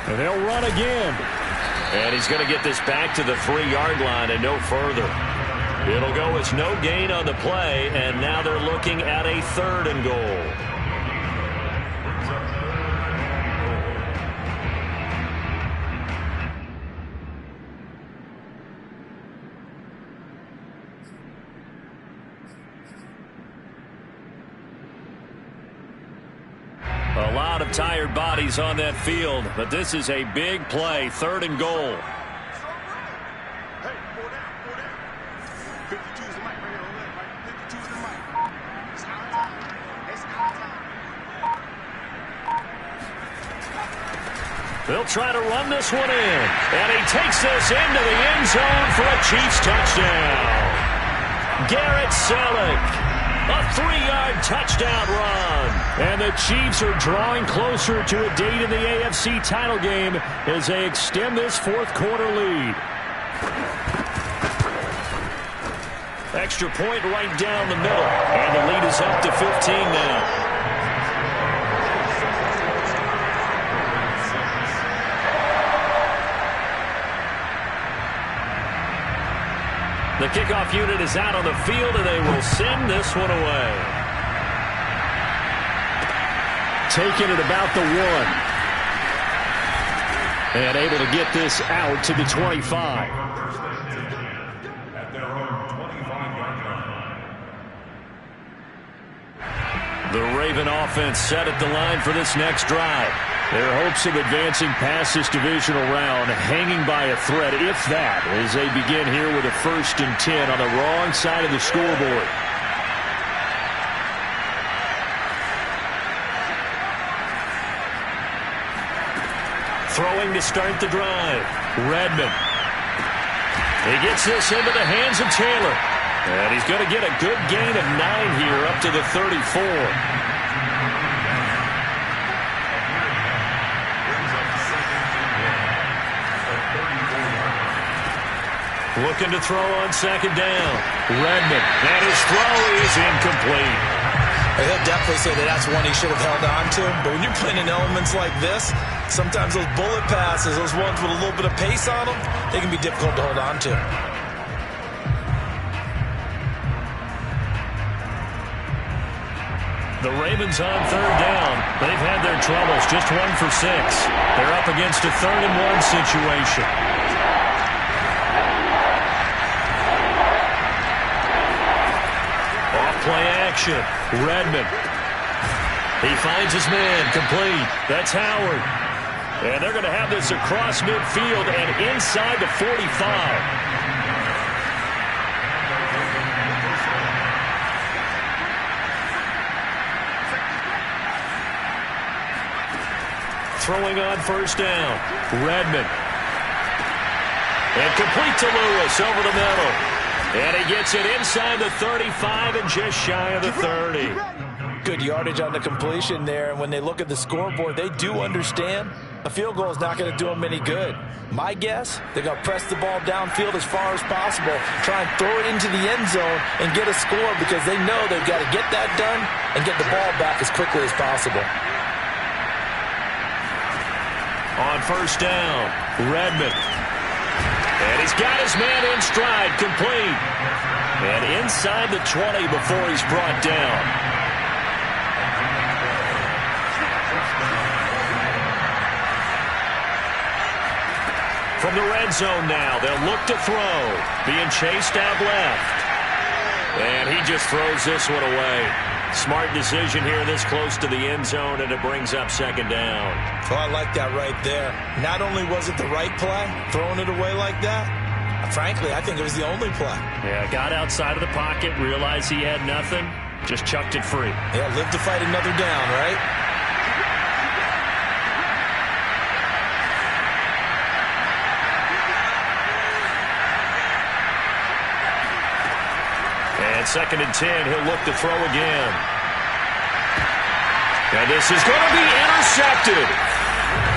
And they'll run again. And he's going to get this back to the 3-yard line and no further. It'll go as no gain on the play, and now they're looking at a third and goal. A lot of tired bodies on that field, but this is a big play, third and goal. Hey, pull down, pull down. 52's the mic right here on left, right? 52's the mic. It's our time. It's our time. They'll try to run this one in, and he takes this into the end zone for a Chiefs touchdown. Garrett Selleck. A 3-yard touchdown run. And the Chiefs are drawing closer to a date in the AFC title game as they extend this fourth quarter lead. Extra point right down the middle. And the lead is up to 15 now. The kickoff unit is out on the field, and they will send this one away. Taking it about the 1. And able to get this out to the 25. At their own 25-yard line. The Raven offense set at the line for this next drive. Their hopes of advancing past this divisional round hanging by a thread, if that, as they begin here with a 1st and 10 on the wrong side of the scoreboard. Throwing to start the drive. Redmond. He gets this into the hands of Taylor. And he's going to get a good gain of 9 here up to the 34. Looking to throw on second down. Redmond. And his throw is incomplete. He'll definitely say that that's one he should have held on to. But when you're playing in elements like this, sometimes those bullet passes, those ones with a little bit of pace on them, they can be difficult to hold on to. The Ravens on third down. They've had their troubles. Just 1 for 6. They're up against a 3rd and 1 situation. Play action. Redmond. He finds his man. Complete. That's Howard. And they're going to have this across midfield and inside the 45. throwing on first down. Redmond. And complete to Lewis over the middle. And he gets it inside the 35 and just shy of the 30. Good yardage on the completion there. And when they look at the scoreboard, they do understand a field goal is not going to do them any good. My guess, they're going to press the ball downfield as far as possible, try and throw it into the end zone and get a score because they know they've got to get that done and get the ball back as quickly as possible. On first down, Redmond. And he's got his man in stride, complete. And inside the 20 before he's brought down. From the red zone now, they'll look to throw. Being chased out left. And he just throws this one away. Smart decision here this close to the end zone, and it brings up second down. Oh, I like that right there. Not only was it the right play, throwing it away like that, frankly, I think it was the only play. Yeah, got outside of the pocket, realized he had nothing, just chucked it free. Yeah, live to fight another down, right? And 2nd and 10, he'll look to throw again. And this is going to be intercepted.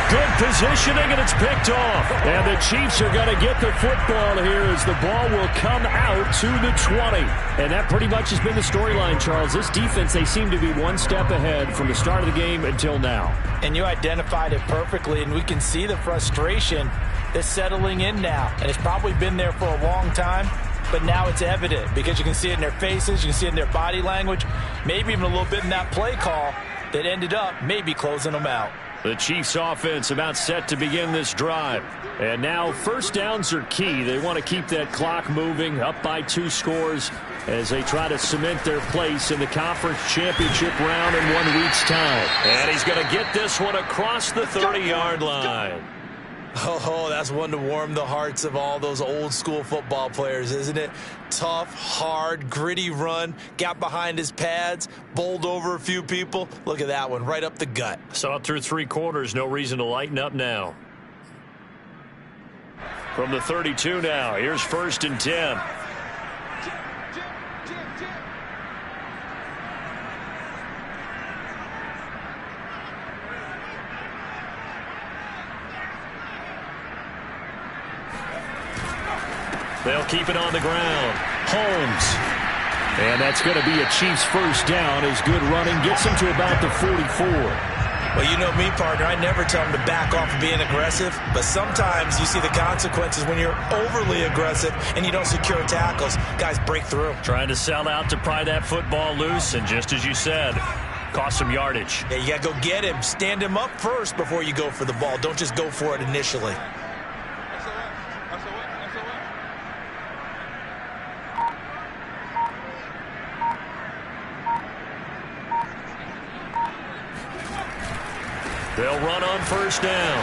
Good positioning, and it's picked off. And the Chiefs are going to get the football here as the ball will come out to the 20. And that pretty much has been the storyline, Charles. This defense, they seem to be one step ahead from the start of the game until now. And you identified it perfectly, and we can see the frustration that's settling in now. And it's probably been there for a long time. But now it's evident because you can see it in their faces, you can see it in their body language, maybe even a little bit in that play call that ended up maybe closing them out. The Chiefs offense about set to begin this drive. And now first downs are key. They want to keep that clock moving, up by 2 scores as they try to cement their place in the conference championship round in 1 week's time. And he's going to get this one across the 30-yard line. Oh, that's one to warm the hearts of all those old school football players, isn't it? Tough, hard, gritty run, got behind his pads, bowled over a few people. Look at that one, right up the gut. Saw it through 3 quarters, no reason to lighten up now. From the 32 now, here's 1st and 10. They'll keep it on the ground. Holmes. And that's going to be a Chiefs first down as good running gets him to about the 44. Well, you know me, partner. I never tell them to back off of being aggressive, but sometimes you see the consequences when you're overly aggressive and you don't secure tackles. Guys break through. Trying to sell out to pry that football loose, and just as you said, cost some yardage. Yeah, you got to go get him. Stand him up first before you go for the ball. Don't just go for it initially. They'll run on first down.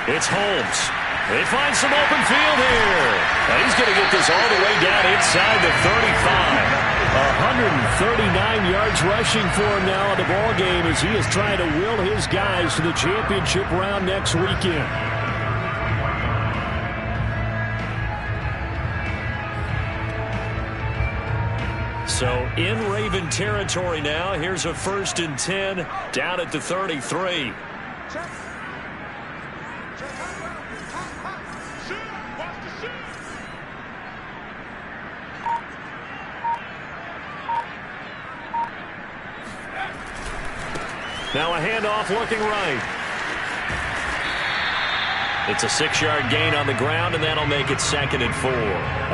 It's Holmes. They find some open field here. And he's going to get this all the way down inside the 35. 139 yards rushing for him now in the ball game as he is trying to will his guys to the championship round next weekend. So in Raven territory now. Here's a 1st and 10 down at the 33. Now a handoff looking right. It's a 6-yard gain on the ground, and that'll make it 2nd and 4.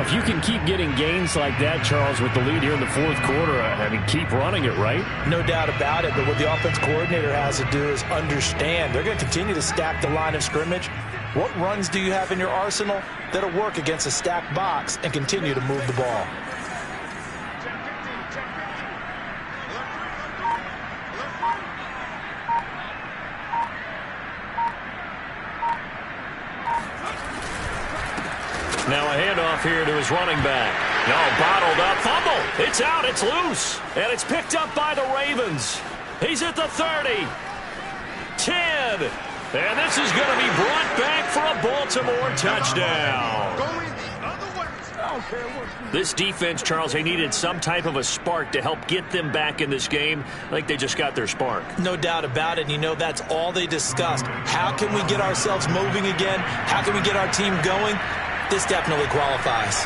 If you can keep getting gains like that, Charles, with the lead here in the 4th quarter, I mean, keep running it, right? No doubt about it, but what the offense coordinator has to do is understand. They're going to continue to stack the line of scrimmage. What runs do you have in your arsenal that'll work against a stacked box and continue to move the ball? Now a handoff here to his running back. No, bottled up. Fumble. It's out. It's loose. And it's picked up by the Ravens. He's at the 30. 10. And this is going to be brought back for a Baltimore touchdown. Going the other way. I don't care what. This defense, Charles, they needed some type of a spark to help get them back in this game. I think they just got their spark. No doubt about it. You know, that's all they discussed. How can we get ourselves moving again? How can we get our team going? This definitely qualifies.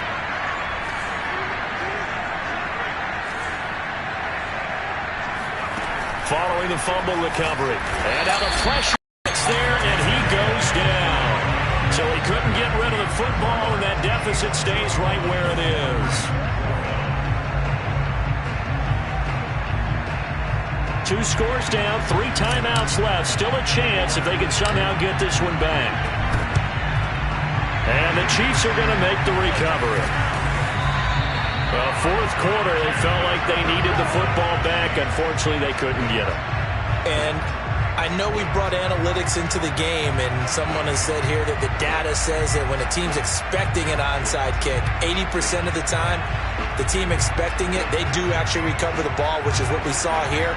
Following the fumble recovery. And now the pressure is there, and he goes down. So he couldn't get rid of the football, and that deficit stays right where it is. 2 scores down, 3 timeouts left. Still a chance if they can somehow get this one back. And the Chiefs are going to make the recovery. Well, fourth quarter, they felt like they needed the football back. Unfortunately, they couldn't get it. And I know we brought analytics into the game, and someone has said here that the data says that when a team's expecting an onside kick, 80% of the time, the team expecting it, they do actually recover the ball, which is what we saw here.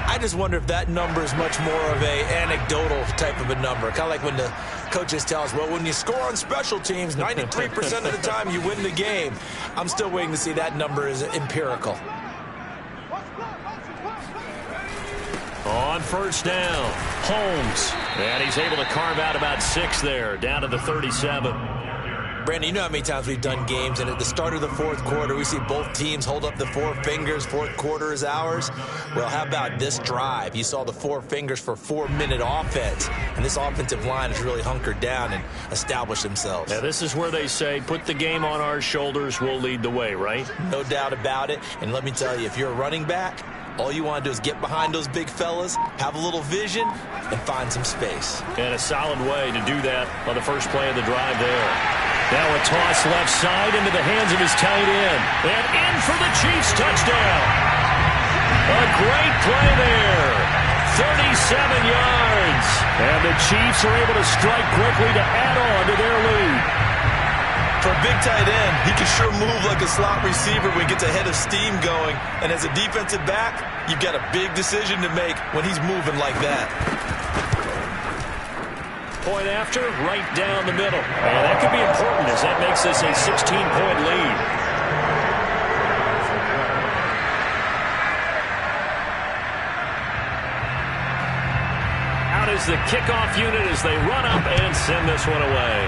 I just wonder if that number is much more of a anecdotal type of a number. Kind of like when the coaches tell us, well, when you score on special teams, 93% of the time you win the game. I'm still waiting to see that number is empirical. On first down, Holmes. And he's able to carve out about 6 there, down to the 37. Brandon, you know how many times we've done games, and at the start of the fourth quarter, we see both teams hold up the 4 fingers, fourth quarter is ours. Well, how about this drive? You saw the 4 fingers for 4-minute offense, and this offensive line has really hunkered down and established themselves. Yeah, this is where they say, put the game on our shoulders, we'll lead the way, right? No doubt about it, and let me tell you, if you're a running back, all you want to do is get behind those big fellas, have a little vision, and find some space. And a solid way to do that on the first play of the drive there. Now a toss left side into the hands of his tight end. And in for the Chiefs touchdown. A great play there. 37 yards. And the Chiefs are able to strike quickly to add on to their lead. For a big tight end, he can sure move like a slot receiver when he gets a head of steam going. And as a defensive back, you've got a big decision to make when he's moving like that. Point after, right down the middle. And that could be important as that makes this a 16-point lead. Out is the kickoff unit as they run up and send this one away.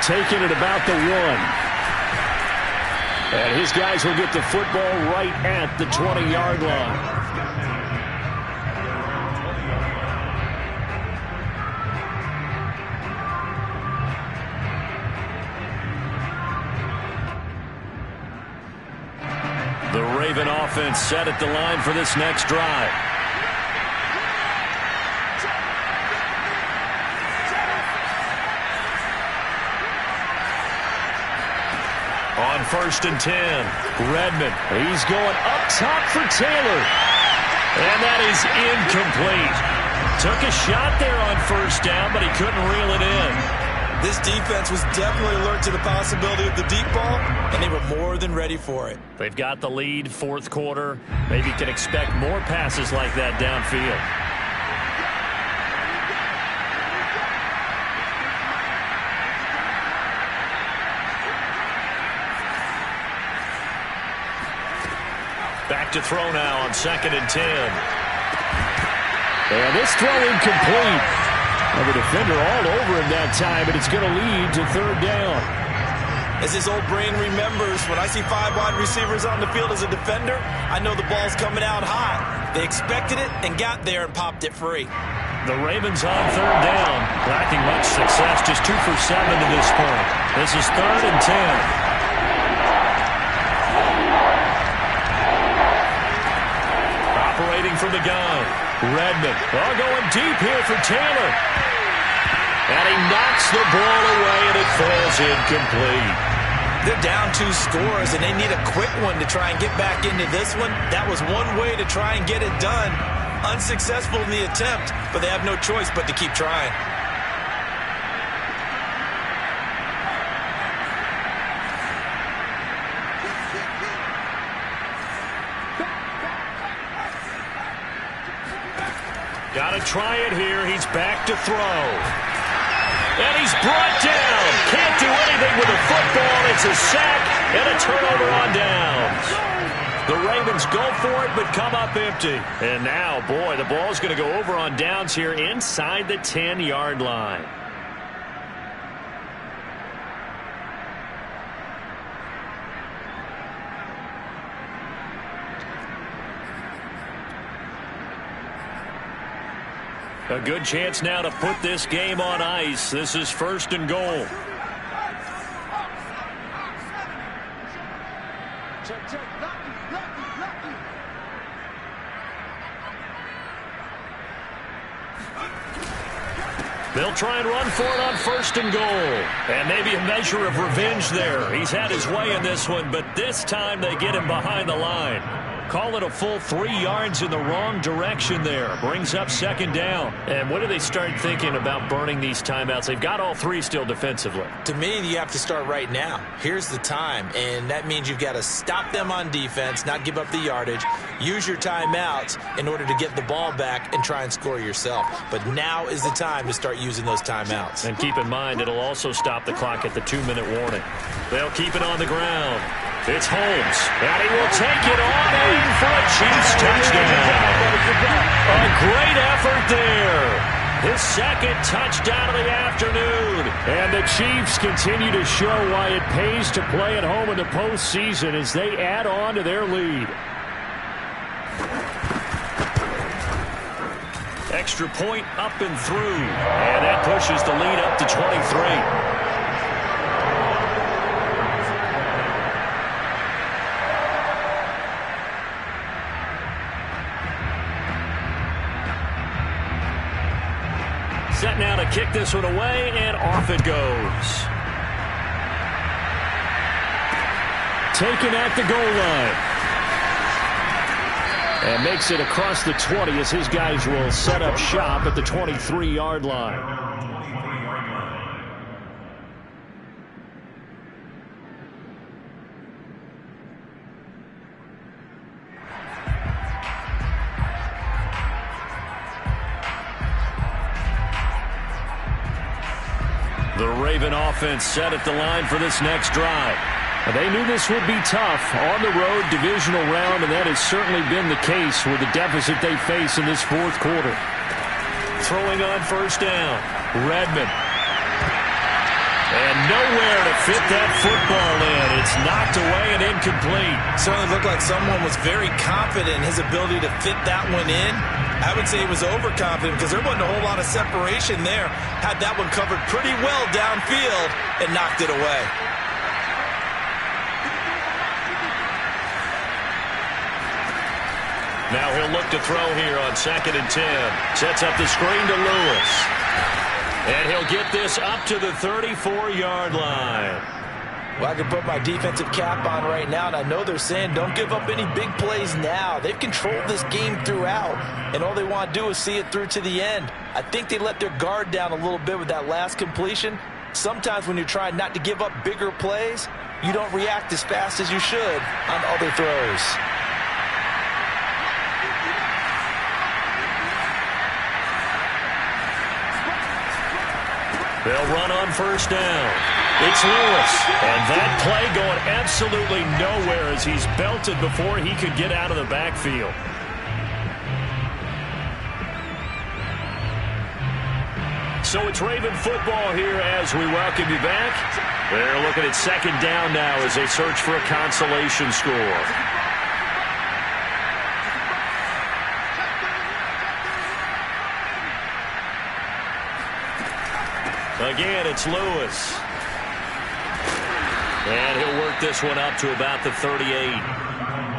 Taking it about the 1. And his guys will get the football right at the 20-yard line. The Raven offense set at the line for this next drive. On 1st and 10, Redmond. He's going up top for Taylor. And that is incomplete. Took a shot there on 1st down, but he couldn't reel it in. This defense was definitely alert to the possibility of the deep ball, and they were more than ready for it. They've got the lead, 4th quarter. Maybe can expect more passes like that downfield. Back to throw now on 2nd and 10. And this throw incomplete. And the defender all over him that time, but it's going to lead to 3rd down. As his old brain remembers, when I see 5 wide receivers on the field as a defender, I know the ball's coming out hot. They expected it and got there and popped it free. The Ravens on 3rd down. Lacking much success, just 2 for 7 to this point. This is 3rd and 10. Operating from the gun. Redmond. Oh, going deep here for Taylor. And he knocks the ball away, and it falls incomplete. They're down 2 scores, and they need a quick one to try and get back into this one. That was one way to try and get it done. Unsuccessful in the attempt, but they have no choice but to keep trying. Got to try it here. He's back to throw. And he's brought down. Can't do anything with the football. It's a sack and a turnover on downs. The Ravens go for it, but come up empty. And now, boy, the ball's going to go over on downs here inside the 10-yard line. A good chance now to put this game on ice. This is 1st and goal. Check. Lucky. They'll try and run for it on 1st and goal. And maybe a measure of revenge there. He's had his way in this one, but this time they get him behind the line. Call it a full 3 yards in the wrong direction there. Brings up 2nd down. And when do they start thinking about burning these timeouts? They've got all 3 still defensively. To me, you have to start right now. Here's the time, and that means you've got to stop them on defense, not give up the yardage, use your timeouts in order to get the ball back and try and score yourself. But now is the time to start using those timeouts. And keep in mind, it'll also stop the clock at the 2-minute warning. They'll keep it on the ground. It's Holmes, and he will take it on in for a Chiefs touchdown. A great effort there. His 2nd touchdown of the afternoon. And the Chiefs continue to show why it pays to play at home in the postseason as they add on to their lead. Extra point up and through. And that pushes the lead up to 23. Set now to kick this one away, and off it goes. Taken at the goal line. And makes it across the 20 as his guys will set up shop at the 23-yard line. The Raven offense set at the line for this next drive. They knew this would be tough on the road divisional round, and that has certainly been the case with the deficit they face in this 4th quarter. Throwing on 1st down. Redmond. And nowhere to fit that football in. It's knocked away and incomplete. Certainly looked like someone was very confident in his ability to fit that one in. I would say he was overconfident because there wasn't a whole lot of separation there. Had that one covered pretty well downfield and knocked it away. Now he'll look to throw here on 2nd and 10. Sets up the screen to Lewis. And he'll get this up to the 34-yard line. Well, I can put my defensive cap on right now, and I know they're saying don't give up any big plays now. They've controlled this game throughout, and all they want to do is see it through to the end. I think they let their guard down a little bit with that last completion. Sometimes when you're trying not to give up bigger plays, you don't react as fast as you should on other throws. They'll run on 1st down. It's Lewis. And that play going absolutely nowhere as he's belted before he could get out of the backfield. So it's Raven football here as we welcome you back. They're looking at 2nd down now as they search for a consolation score. Again, it's Lewis. And he'll work this one up to about the 38.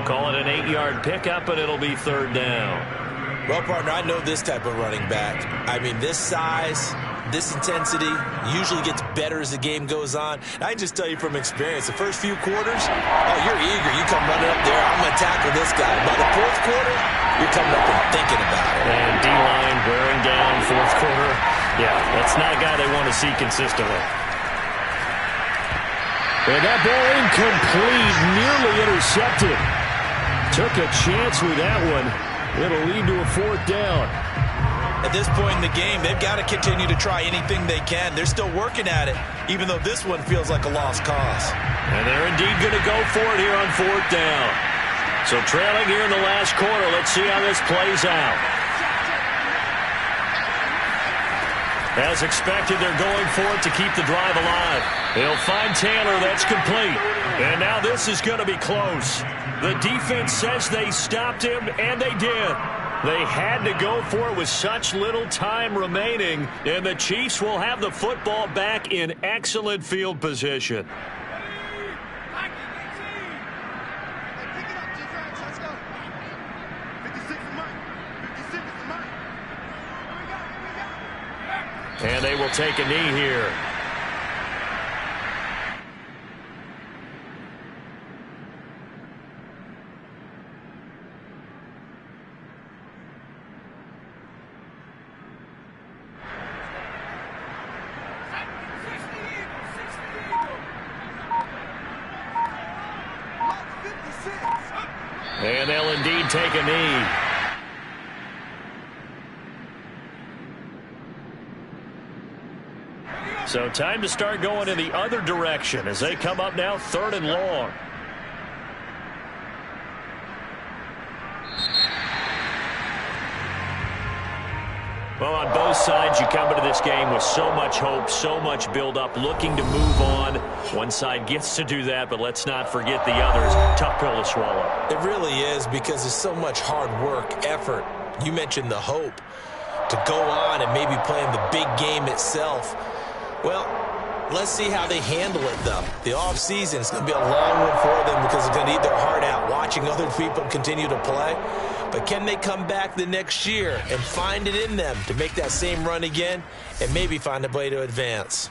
Call it an 8-yard pickup, and it'll be 3rd down. Well, partner, I know this type of running back. I mean, this size, this intensity usually gets better as the game goes on. I can just tell you from experience, the first few quarters, oh, you're eager. You come running up there, I'm going to tackle this guy. By the 4th quarter, you're coming up and thinking about it. And D-line wearing down 4th quarter. Yeah, that's not a guy they want to see consistently. And that ball incomplete, nearly intercepted. Took a chance with that one. It'll lead to a 4th down. At this point in the game, they've got to continue to try anything they can. They're still working at it, even though this one feels like a lost cause. And they're indeed going to go for it here on 4th down. So trailing here in the last quarter, let's see how this plays out. As expected, they're going for it to keep the drive alive. They'll find Taylor. That's complete. And now this is going to be close. The defense says they stopped him, and they did. They had to go for it with such little time remaining, and the Chiefs will have the football back in excellent field position. And they will take a knee here. And they'll indeed take a knee. So time to start going in the other direction as they come up now 3rd and long. Well, on both sides, you come into this game with so much hope, so much build-up, looking to move on. One side gets to do that, but let's not forget the others. Tough pill to swallow. It really is, because there's so much hard work, effort. You mentioned the hope to go on and maybe play in the big game itself. Well, let's see how they handle it, though. The offseason is going to be a long one for them because it's going to eat their heart out watching other people continue to play. But can they come back the next year and find it in them to make that same run again and maybe find a way to advance?